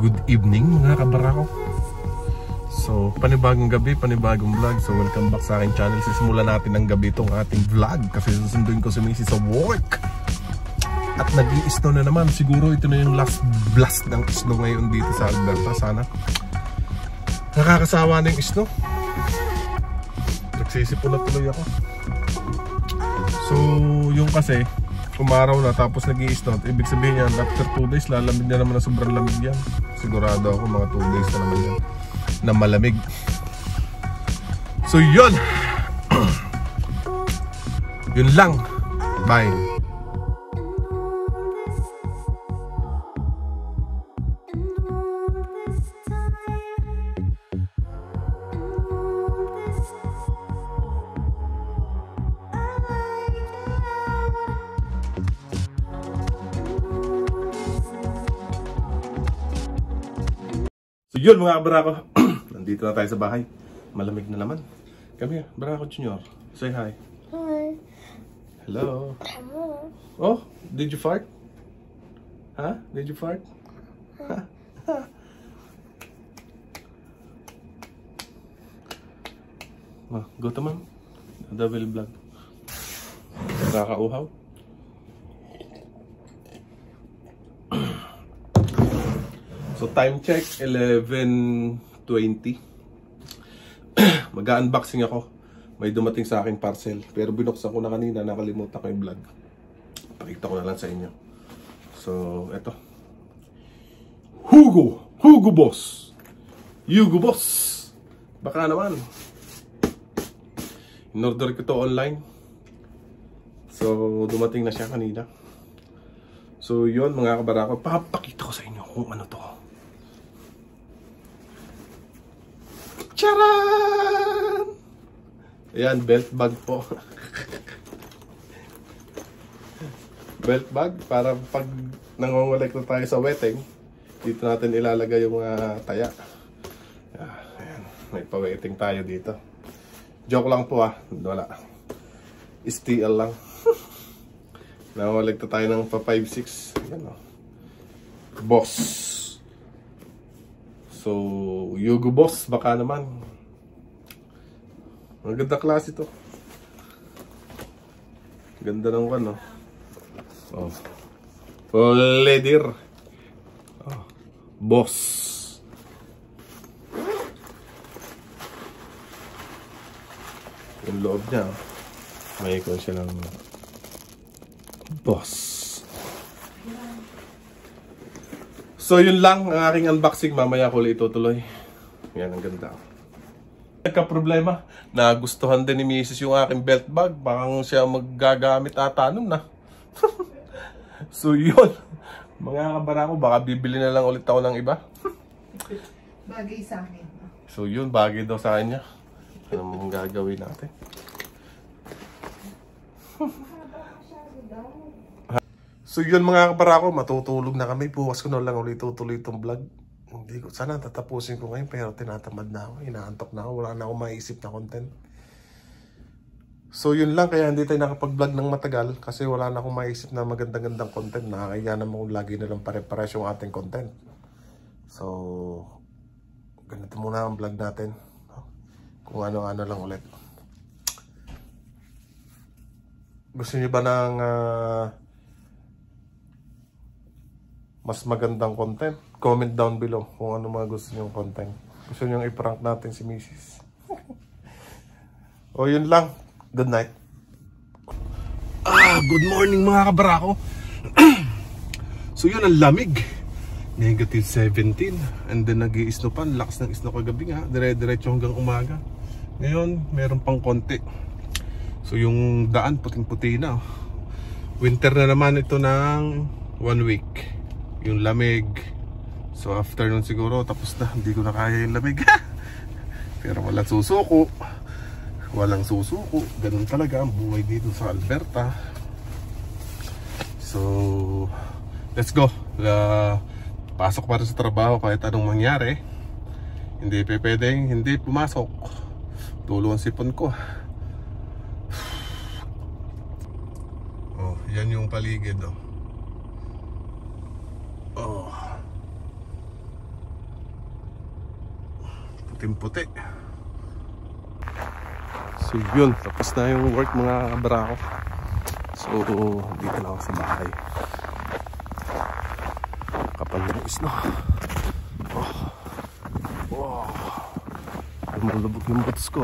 Good evening mga kabarako. So panibagong gabi, panibagong vlog. So welcome back sa aking channel. Sisimulan natin ng gabi itong ating vlog kasi susunduin ko si Missy sa work. At nag-i-snow na naman. Siguro ito na yung last blast ng snow ngayon dito sa Alberta. Sana nakakasawa na yung snow. Nagsisipon na tuloy ako. So yung kasi umaraw na tapos nag-i-snow. Ibig sabihin yan, after 2 days lalamig na naman na sobrang lamig yan. Sigurado ako mga 2 days na naman yan na malamig. So yun. Yun lang. Bye. So yun mga kabarako, nandito na tayo sa bahay. Malamig na naman. Come here, Barako Junior. Say hi. Hi. Hello. Hello. Oh, did you fart? Huh? Did you fart? Go to mom. Double vlog. Nakakauhaw. So time check 11:20. Mag-unboxing ako. May dumating sa aking parcel pero binuksan ko na kanina, nakalimutan ko yung vlog. Pakita ko na lang sa inyo. So eto. Hugo Boss. Hugo Boss. Baka naman. In-order ko to online. So dumating na siya kanina. So yun mga kabarako, papakita ko sa inyo kung ano to. Charan! Ayan, belt bag po. Belt bag para pag nangongolek na tayo sa wedding, dito natin ilalagay yung taya. Ayan, may pa-wedding tayo dito. Joke lang po wala. STL lang. Nangongolek na tayo ng pa 5-6. Ayan Boss. So, Hugo Boss, baka naman. Ang ganda klase ito. Ganda ng ano. Oh. Full leather. Oh. Boss. Yung loob niya, may ikon siya ng Boss. So yun lang ang aking unboxing. Mamaya ko ulit itutuloy. Yan, ang ganda. Nagka-problema. Nagustuhan din ni Mrs. yung aking belt bag. Baka siya maggagamit ata nun na. So yun. Mga kabarako, baka bibili na lang ulit ako ng iba. Bagay sa akin. So yun, bagay daw sa kanya. Ano mong gagawin natin? So yun mga kabarako, matutulog na kami. Bukas ko na lang ulit tutuloy itong vlog. Hindi ko, sana tatapusin ko ngayon pero tinatamad na ako. Inaantok na ako. Wala na ako maisip na content. So yun lang, kaya hindi tayo nakapag-vlog ng matagal. Kasi wala na akong maisip na magandang-gandang content. Nakakaya naman kung lagi na lang pare-pares yung ating content. So ganito muna ang vlog natin. Kung ano-ano lang ulit. Gusto niyo ba ng mas magandang content? Comment down below kung ano mga gusto nyong content. Gusto nyong i-prank natin si Mrs. O yun lang. Good night. Good morning mga kabarako. So yun, ang lamig. Negative 17. And then nag-i-snow pa. Lakas ng snow kagabi nga. Dire-diretso hanggang umaga. Ngayon, meron pang konti. So yung daan puting-puti na. Winter na naman ito ng 1 week. Yung lamig. So after nun siguro tapos na. Hindi ko na kaya yung lamig. Pero walang susuko. Walang susuko. Ganun talaga ang buhay dito sa Alberta. So let's go. Pasok para sa trabaho kahit anong mangyari. Hindi pwedeng hindi pumasok. Tulo ang sipon ko. Oh, yan yung paligid oh. puting-puti. So yun, tapos na yung work mga brako. So dito na ako sa bahay. Kapal ng isno. Wow, lumalubog yung butos ko.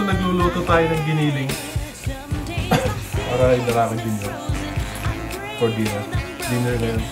Nagluluto tayo ng giniling para idarakin din yun for dinner. Dinner ngayon.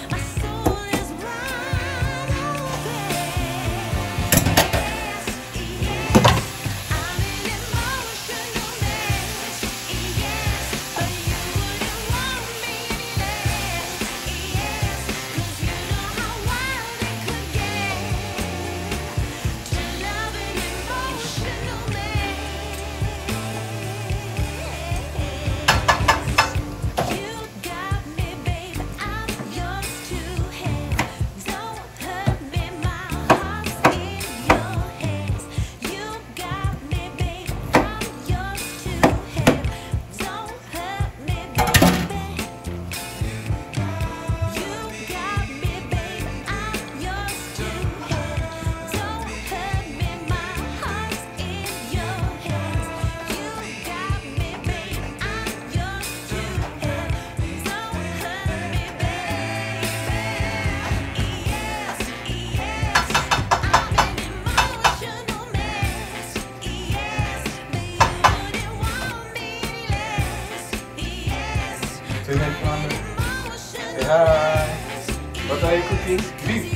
eating beef.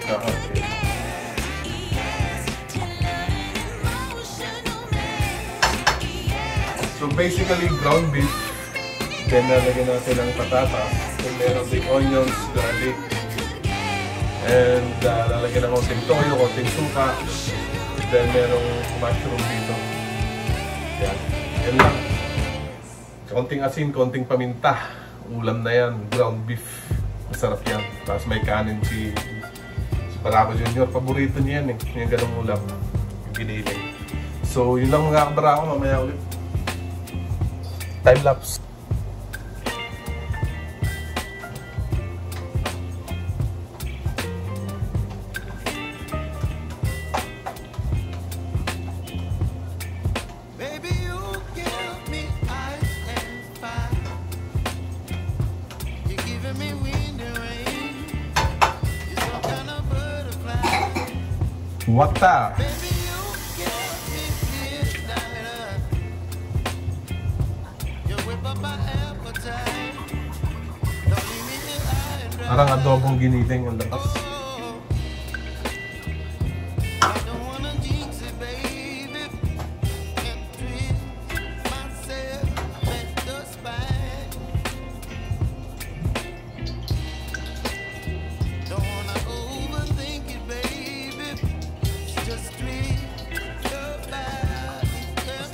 Okay. So basically, ground beef. Then nalagyan natin ang patatas. Then meron ding onions, garlic. And lalagyan ng konting toyo, konting suka. Then merong mushroom dito. Yan. Yan lang. Konting asin, konting paminta. Ulam na yan. Ground beef. Masarap yan. Tapos may kanin si Barako Jr. Paborito niya yan eh. Yung ganong ulam. Yung giniling. So yun lang mga kabarako. Mamaya ulit. Time lapse. Wata. Parang adobong giniling ang labas.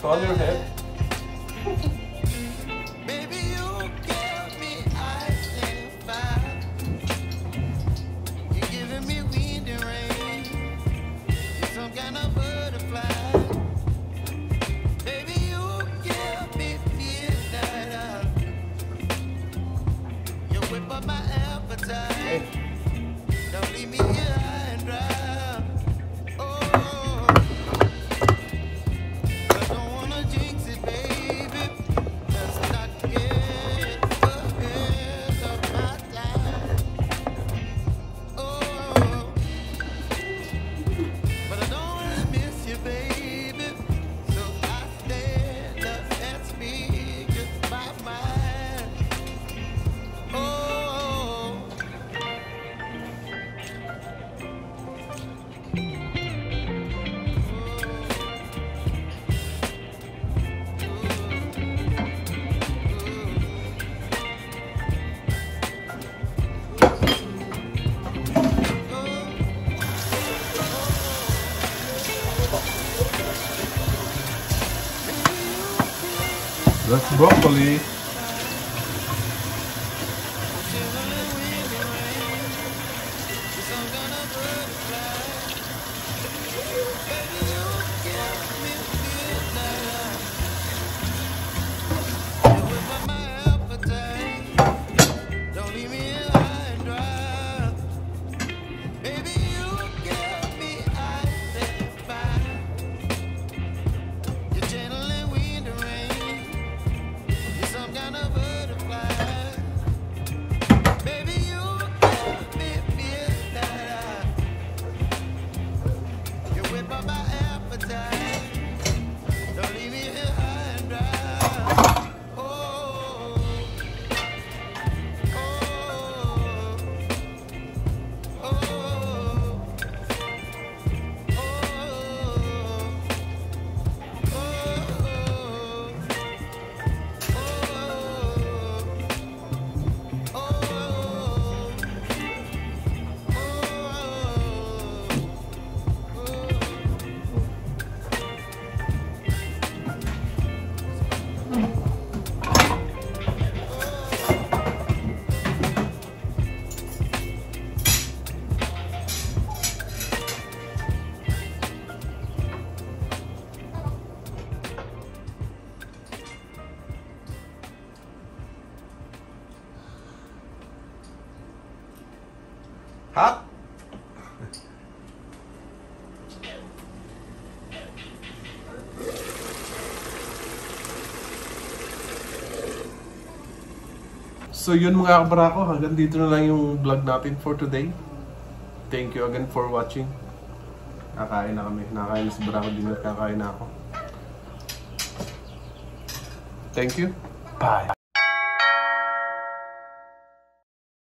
On your head. Baby, you give me ice and fire. You're giving me wind and rain. You're some kind of butterfly. Baby, you give me midnight. You whip up my appetite. Don't leave me here high and dry. That's broccoli. Hot? So yun mga kabarako, hanggang dito na lang yung vlog natin for today. Thank you again for watching. Kakain na kami. Nakain na si Barako Jr. Kakain na ako. Thank you. Bye.